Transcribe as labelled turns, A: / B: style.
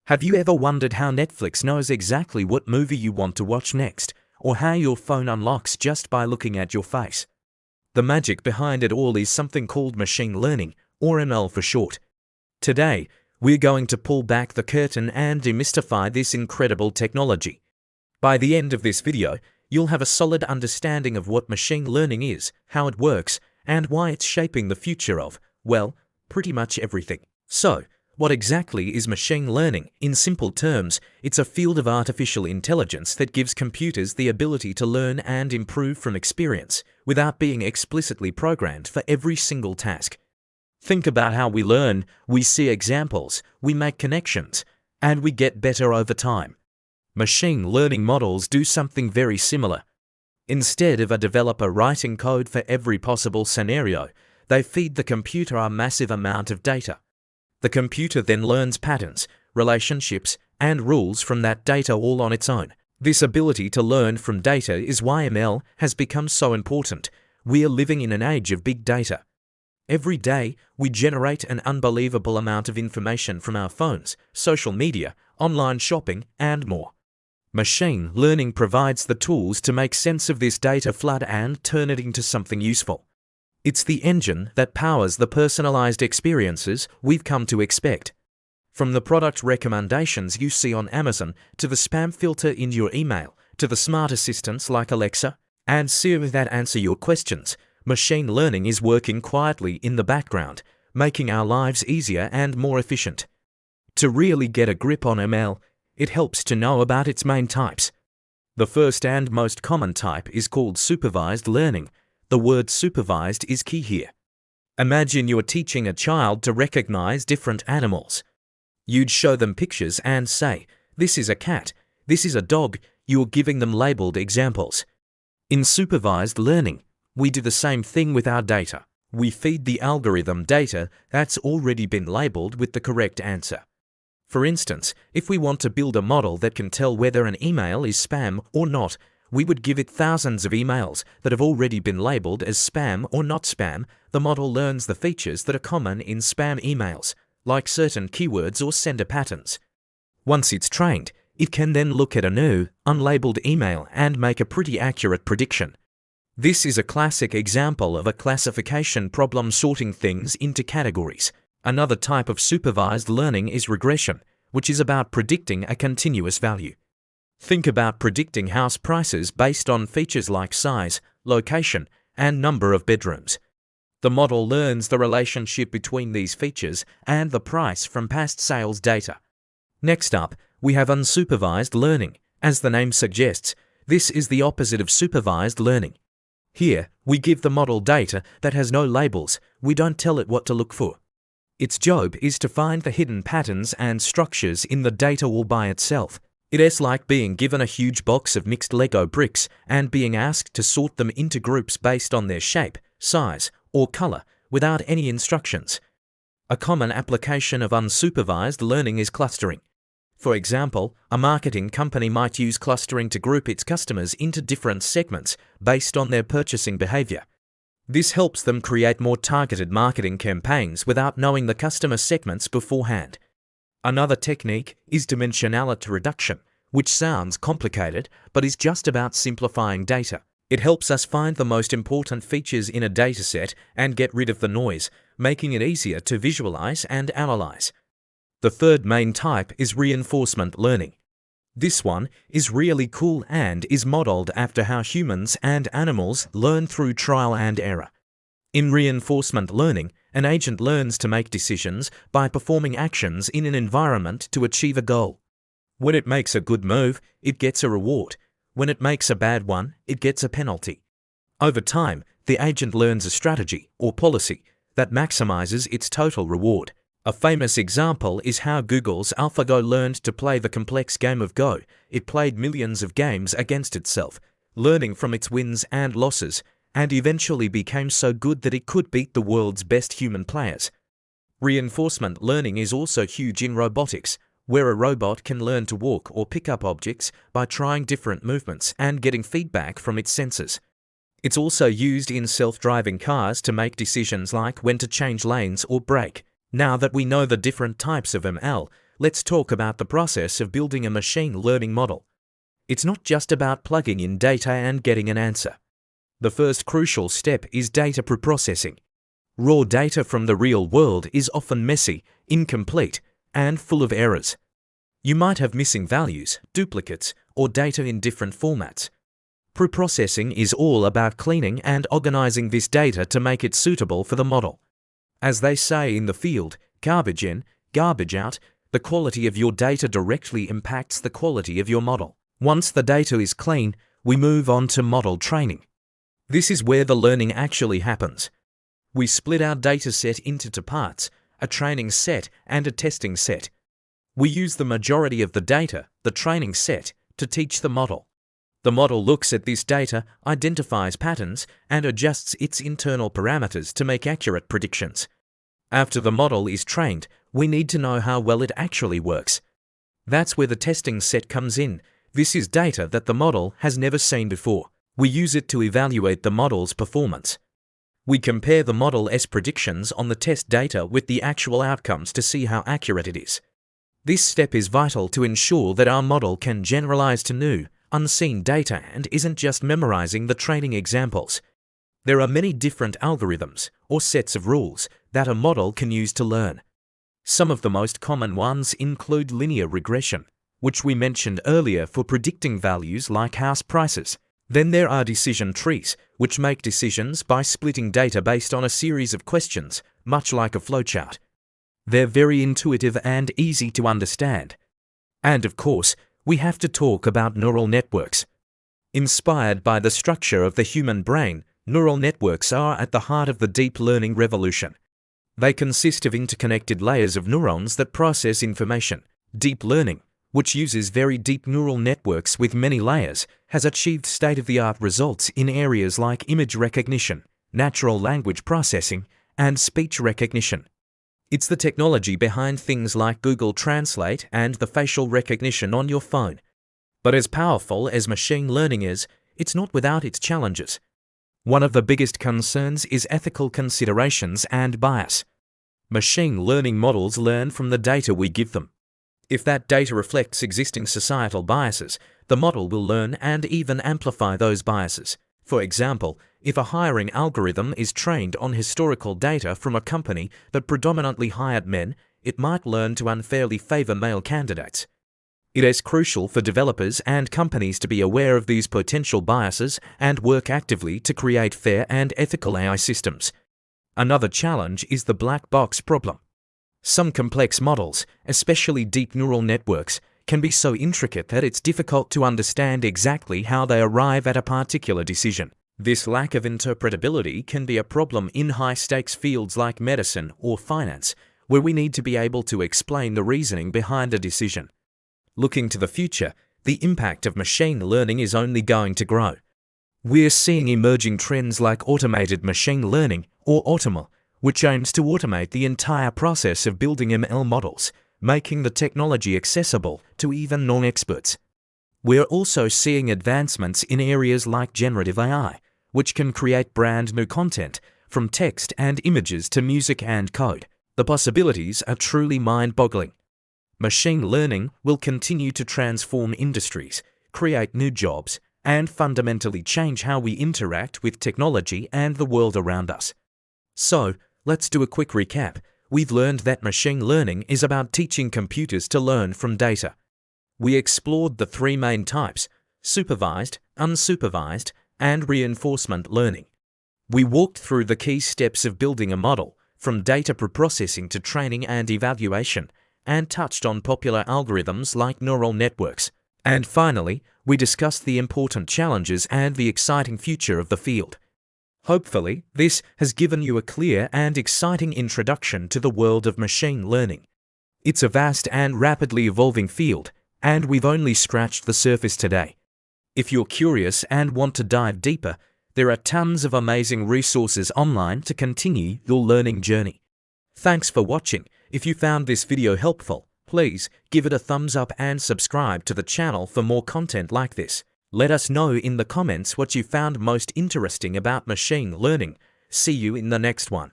A: Have you ever wondered how Netflix knows exactly what movie you want to watch next, or how your phone unlocks just by looking at your face? The magic behind it all is something called machine learning, or ML for short. Today, we're going to pull back the curtain and demystify this incredible technology. By the end of this video, you'll have a solid understanding of what machine learning is, how it works, and why it's shaping the future of, well, pretty much everything. So, what exactly is machine learning? In simple terms, it's a field of artificial intelligence that gives computers the ability to learn and improve from experience without being explicitly programmed for every single task. Think about how we learn. We see examples, we make connections, and we get better over time. Machine learning models do something very similar. Instead of a developer writing code for every possible scenario, they feed the computer a massive amount of data. The computer then learns patterns, relationships, and rules from that data all on its own. This ability to learn from data is why ML has become so important. We are living in an age of big data. Every day, we generate an unbelievable amount of information from our phones, social media, online shopping, and more. Machine learning provides the tools to make sense of this data flood and turn it into something useful. It's the engine that powers the personalized experiences we've come to expect. From the product recommendations you see on Amazon, to the spam filter in your email, to the smart assistants like Alexa and Siri that answer your questions, machine learning is working quietly in the background, making our lives easier and more efficient. To really get a grip on ML, it helps to know about its main types. The first and most common type is called supervised learning. The word supervised is key here. Imagine you're teaching a child to recognize different animals. You'd show them pictures and say, "This is a cat, this is a dog." You're giving them labeled examples. In supervised learning, we do the same thing with our data. We feed the algorithm data that's already been labeled with the correct answer. For instance, if we want to build a model that can tell whether an email is spam or not, we would give it thousands of emails that have already been labeled as spam or not spam. The model learns the features that are common in spam emails, like certain keywords or sender patterns. Once it's trained, it can then look at a new, unlabeled email and make a pretty accurate prediction. This is a classic example of a classification problem, sorting things into categories. Another type of supervised learning is regression, which is about predicting a continuous value. Think about predicting house prices based on features like size, location, and number of bedrooms. The model learns the relationship between these features and the price from past sales data. Next up, we have unsupervised learning. As the name suggests, this is the opposite of supervised learning. Here, we give the model data that has no labels. We don't tell it what to look for. Its job is to find the hidden patterns and structures in the data all by itself. It's like being given a huge box of mixed Lego bricks and being asked to sort them into groups based on their shape, size, or color, without any instructions. A common application of unsupervised learning is clustering. For example, a marketing company might use clustering to group its customers into different segments based on their purchasing behavior. This helps them create more targeted marketing campaigns without knowing the customer segments beforehand. Another technique is dimensionality reduction, which sounds complicated but is just about simplifying data. It helps us find the most important features in a dataset and get rid of the noise, making it easier to visualize and analyze. The third main type is reinforcement learning. This one is really cool and is modeled after how humans and animals learn through trial and error. In reinforcement learning, an agent learns to make decisions by performing actions in an environment to achieve a goal. When it makes a good move, it gets a reward. When it makes a bad one, it gets a penalty. Over time, the agent learns a strategy or policy that maximizes its total reward. A famous example is how Google's AlphaGo learned to play the complex game of Go. It played millions of games against itself, learning from its wins and losses, and eventually became so good that it could beat the world's best human players. Reinforcement learning is also huge in robotics, where a robot can learn to walk or pick up objects by trying different movements and getting feedback from its sensors. It's also used in self-driving cars to make decisions like when to change lanes or brake. Now that we know the different types of ML, let's talk about the process of building a machine learning model. It's not just about plugging in data and getting an answer. The first crucial step is data preprocessing. Raw data from the real world is often messy, incomplete, and full of errors. You might have missing values, duplicates, or data in different formats. Preprocessing is all about cleaning and organizing this data to make it suitable for the model. As they say in the field, garbage in, garbage out, the quality of your data directly impacts the quality of your model. Once the data is clean, we move on to model training. This is where the learning actually happens. We split our data set into two parts, a training set and a testing set. We use the majority of the data, the training set, to teach the model. The model looks at this data, identifies patterns, and adjusts its internal parameters to make accurate predictions. After the model is trained, we need to know how well it actually works. That's where the testing set comes in. This is data that the model has never seen before. We use it to evaluate the model's performance. We compare the Model's predictions on the test data with the actual outcomes to see how accurate it is. This step is vital to ensure that our model can generalize to new, unseen data and isn't just memorizing the training examples. There are many different algorithms, or sets of rules, that a model can use to learn. Some of the most common ones include linear regression, which we mentioned earlier for predicting values like house prices. Then there are decision trees, which make decisions by splitting data based on a series of questions, much like a flowchart. They're very intuitive and easy to understand. And of course, we have to talk about neural networks. Inspired by the structure of the human brain, neural networks are at the heart of the deep learning revolution. They consist of interconnected layers of neurons that process information. Deep learning, which uses very deep neural networks with many layers, has achieved state-of-the-art results in areas like image recognition, natural language processing, and speech recognition. It's the technology behind things like Google Translate and the facial recognition on your phone. But as powerful as machine learning is, it's not without its challenges. One of the biggest concerns is ethical considerations and bias. Machine learning models learn from the data we give them. If that data reflects existing societal biases, the model will learn and even amplify those biases. For example, if a hiring algorithm is trained on historical data from a company that predominantly hired men, it might learn to unfairly favor male candidates. It is crucial for developers and companies to be aware of these potential biases and work actively to create fair and ethical AI systems. Another challenge is the black box problem. Some complex models, especially deep neural networks, can be so intricate that it's difficult to understand exactly how they arrive at a particular decision. This lack of interpretability can be a problem in high-stakes fields like medicine or finance, where we need to be able to explain the reasoning behind a decision. Looking to the future, the impact of machine learning is only going to grow. We're seeing emerging trends like automated machine learning, or AutoML, which aims to automate the entire process of building ML models, making the technology accessible to even non-experts. We're also seeing advancements in areas like generative AI, which can create brand new content, from text and images to music and code. The possibilities are truly mind-boggling. Machine learning will continue to transform industries, create new jobs, and fundamentally change how we interact with technology and the world around us. So, let's do a quick recap. We've learned that machine learning is about teaching computers to learn from data. We explored the three main types: supervised, unsupervised, and reinforcement learning. We walked through the key steps of building a model, from data preprocessing to training and evaluation, and touched on popular algorithms like neural networks. And finally, we discussed the important challenges and the exciting future of the field. Hopefully, this has given you a clear and exciting introduction to the world of machine learning. It's a vast and rapidly evolving field, and we've only scratched the surface today. If you're curious and want to dive deeper, there are tons of amazing resources online to continue your learning journey. Thanks for watching. If you found this video helpful, please give it a thumbs up and subscribe to the channel for more content like this. Let us know in the comments what you found most interesting about machine learning. See you in the next one.